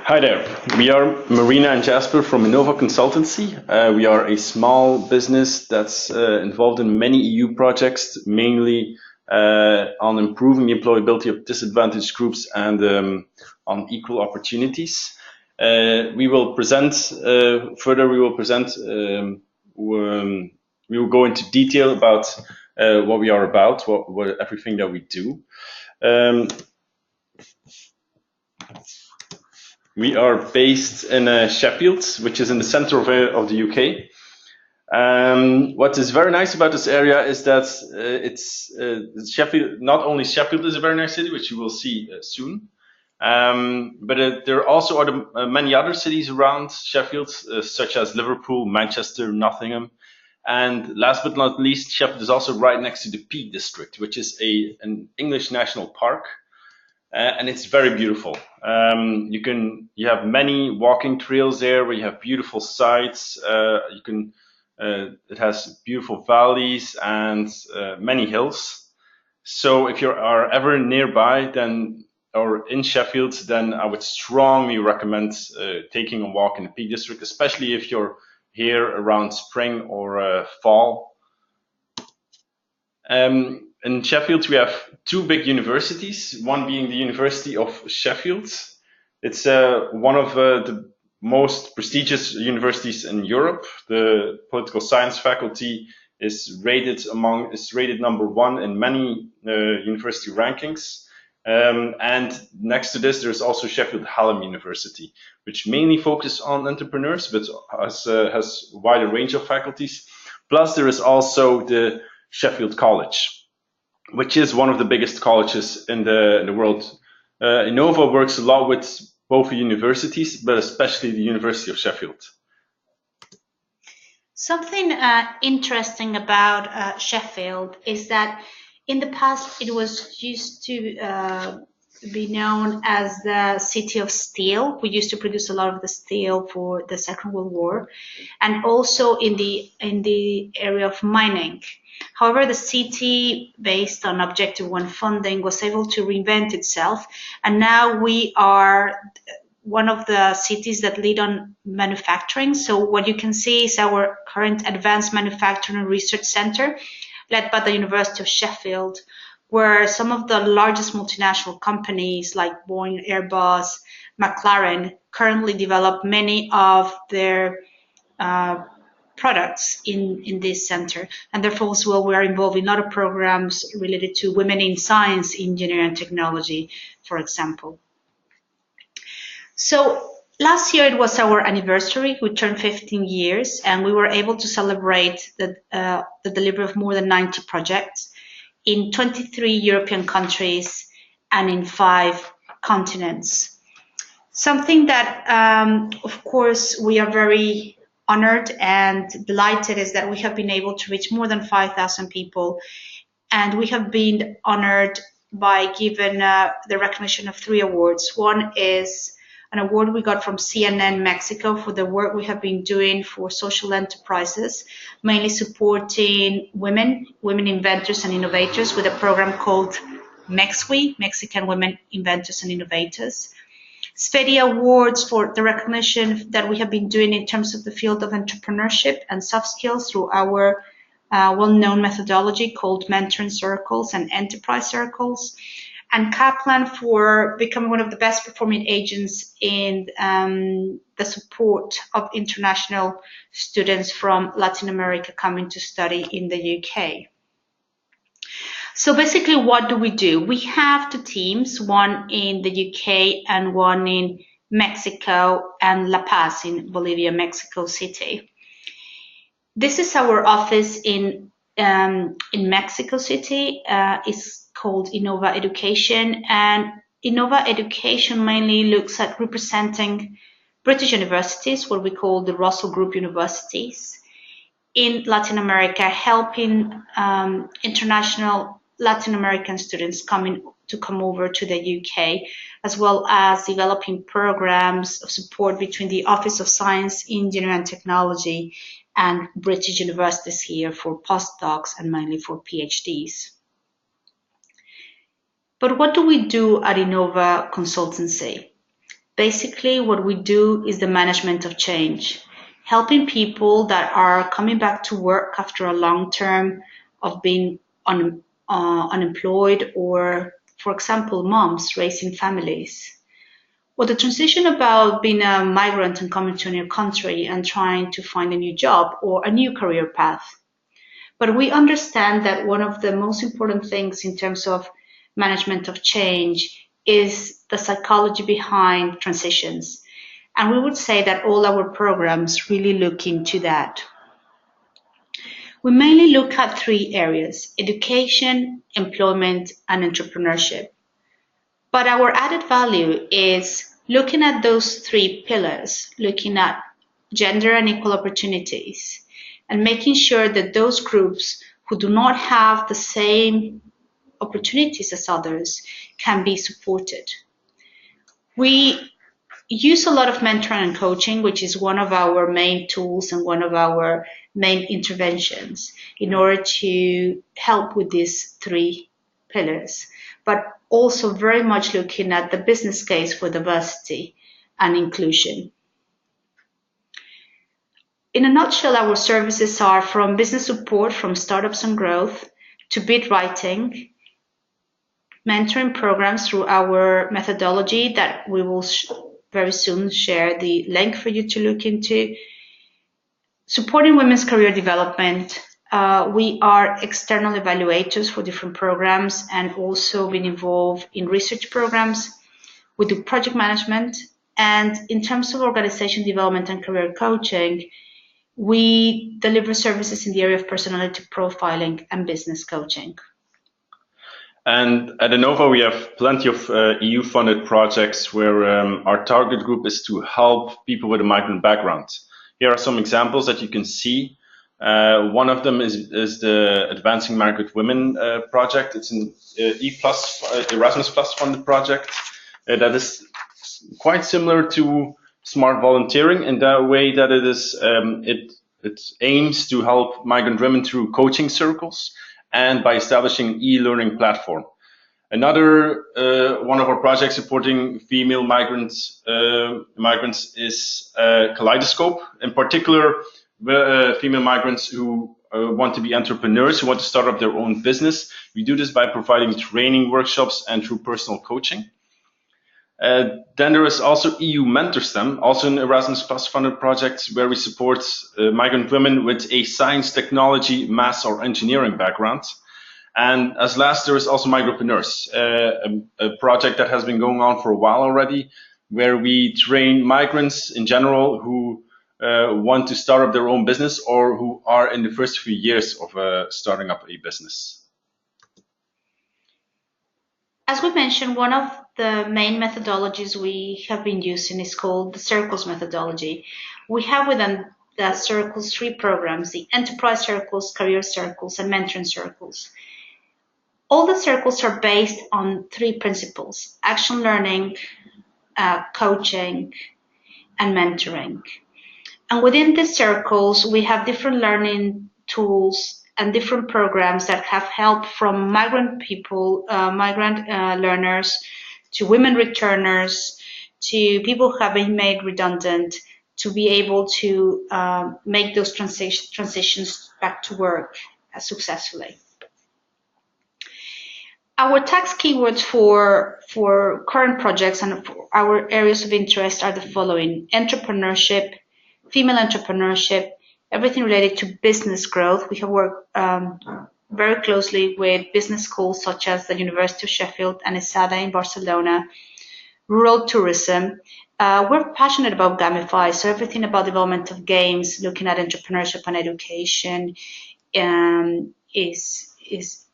Hi there. We are Marina and Jasper from Inova Consultancy. We are a small business that's involved in many EU projects, mainly on improving the employability of disadvantaged groups and on equal opportunities. We will present further. We will go into detail about what we are about, what everything that we do. We are based in Sheffield, which is in the center of the UK. What is very nice about this area is that it's Sheffield. Not only Sheffield is a very nice city, which you will see soon, but there also are many other cities around Sheffield, such as Liverpool, Manchester, Nottingham, and last but not least, Sheffield is also right next to the Peak District, which is an English national park. And it's very beautiful. You have many walking trails there where you have beautiful sights. It has beautiful valleys and many hills. So if you are ever nearby, or in Sheffield, then I would strongly recommend taking a walk in the Peak District, especially if you're here around spring or fall. In Sheffield, we have two big universities, one being the University of Sheffield. It's one of the most prestigious universities in Europe. The political science faculty is rated number one in many university rankings. And next to this, there's also Sheffield Hallam University, which mainly focuses on entrepreneurs, but has a wider range of faculties. Plus, there is also the Sheffield College, which is one of the biggest colleges in the world. Inova works a lot with both universities, but especially the University of Sheffield. Something interesting about Sheffield is that in the past it was used to be known as the city of steel. We used to produce a lot of the steel for the Second World War, and also in the area of mining. However, the city, based on Objective 1 funding, was able to reinvent itself, and now we are one of the cities that lead on manufacturing. So what you can see is our current Advanced Manufacturing and Research Center, led by the University of Sheffield, where some of the largest multinational companies like Boeing, Airbus, McLaren currently develop many of their products in this center. And therefore as well, we are involved in a lot of programs related to women in science, engineering and technology, for example. So last year it was our anniversary. We turned 15 years and we were able to celebrate the delivery of more than 90 projects in 23 European countries and in 5 continents. Something that, of course, we are very honored and delighted is that we have been able to reach more than 5,000 people, and we have been honored by given the recognition of 3 awards. One is an award we got from CNN Mexico for the work we have been doing for social enterprises, mainly supporting women inventors and innovators with a program called MEXWI, Mexican Women Inventors and Innovators. SPEDI Awards for the recognition that we have been doing in terms of the field of entrepreneurship and soft skills through our well-known methodology called mentoring circles and enterprise circles. And Kaplan for becoming one of the best performing agents in the support of international students from Latin America coming to study in the UK. So basically, what do? We have 2 teams, one in the UK and one in Mexico and La Paz in Bolivia, Mexico City. This is our office in Mexico City. It's called Inova Education, and Inova Education mainly looks at representing British universities, what we call the Russell Group universities, in Latin America, helping international Latin American students come over to the UK, as well as developing programs of support between the Office of Science, Engineering and Technology and British universities here for postdocs and mainly for PhDs. But what do we do at Inova Consultancy? Basically, what we do is the management of change, helping people that are coming back to work after a long term of being unemployed, or, for example, moms raising families. Well, the transition about being a migrant and coming to a new country and trying to find a new job or a new career path. But we understand that one of the most important things in terms of management of change is the psychology behind transitions. And we would say that all our programs really look into that. We mainly look at three areas: education, employment, and entrepreneurship. But our added value is looking at those three pillars, looking at gender and equal opportunities, and making sure that those groups who do not have the same opportunities as others can be supported. We use a lot of mentoring and coaching, which is one of our main tools and one of our main interventions in order to help with these three pillars, but also very much looking at the business case for diversity and inclusion. In a nutshell, our services are from business support from startups and growth to bid writing, mentoring programs through our methodology that we will very soon share the link for you to look into, supporting women's career development. We are external evaluators for different programs and also been involved in research programs. We do project management, and in terms of organization development and career coaching, we deliver services in the area of personality profiling and business coaching. And at Inova, we have plenty of EU-funded projects where our target group is to help people with a migrant background. Here are some examples that you can see. One of them is the Advancing Migrant Women project. It's an Erasmus Plus funded project that is quite similar to Smart Volunteering in that way that it is it aims to help migrant women through coaching circles and by establishing an e-learning platform. Another one of our projects supporting female migrants is Kaleidoscope. In particular, female migrants who want to be entrepreneurs, who want to start up their own business. We do this by providing training workshops and through personal coaching. Then there is also EU MentorSTEM, also an Erasmus Plus funded project where we support migrant women with a science, technology, maths or engineering background. And as last, there is also Migropreneurs, a project that has been going on for a while already, where we train migrants in general who want to start up their own business or who are in the first few years of starting up a business. As we mentioned, one of the main methodologies we have been using is called the Circles methodology. We have within the Circles three programs: the Enterprise Circles, Career Circles, and Mentoring Circles. All the circles are based on three principles: action learning, coaching, and mentoring. And within these circles, we have different learning tools and different programs that have helped from migrant people, learners, to women returners, to people who have been made redundant, to be able to make those transitions back to work successfully. Our tax keywords for current projects and for our areas of interest are the following: entrepreneurship, female entrepreneurship, everything related to business growth. We have worked very closely with business schools such as the University of Sheffield and ESADA in Barcelona, rural tourism. We're passionate about Gamify, so everything about development of games, looking at entrepreneurship and education is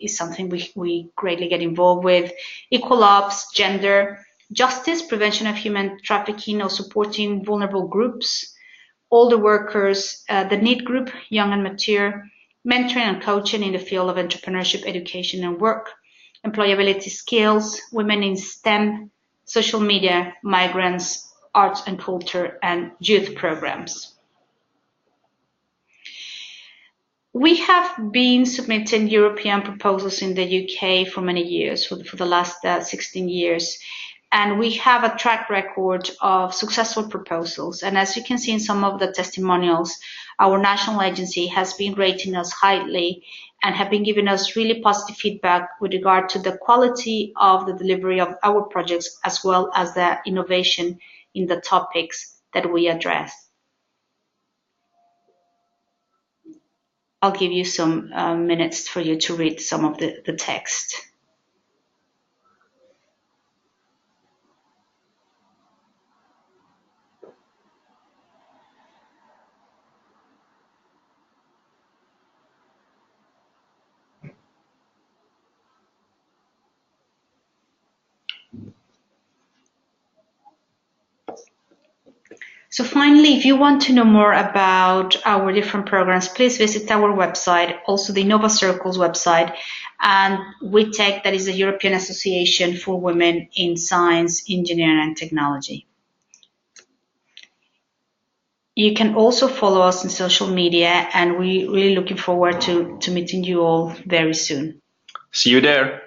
something we greatly get involved with. Equal ops, gender, justice, prevention of human trafficking or supporting vulnerable groups, older workers, the NEET group, young and mature, mentoring and coaching in the field of entrepreneurship, education and work, employability skills, women in STEM, social media, migrants, arts and culture, and youth programs. We have been submitting European proposals in the UK for many years, for the last 16 years. And we have a track record of successful proposals. And as you can see in some of the testimonials, our national agency has been rating us highly and have been giving us really positive feedback with regard to the quality of the delivery of our projects, as well as the innovation in the topics that we address. I'll give you some minutes for you to read some of the text. So finally, if you want to know more about our different programs, please visit our website, also the Inova Circles website, and WITEC, that is the European Association for Women in Science, Engineering and Technology. You can also follow us on social media, and we're really looking forward to meeting you all very soon. See you there.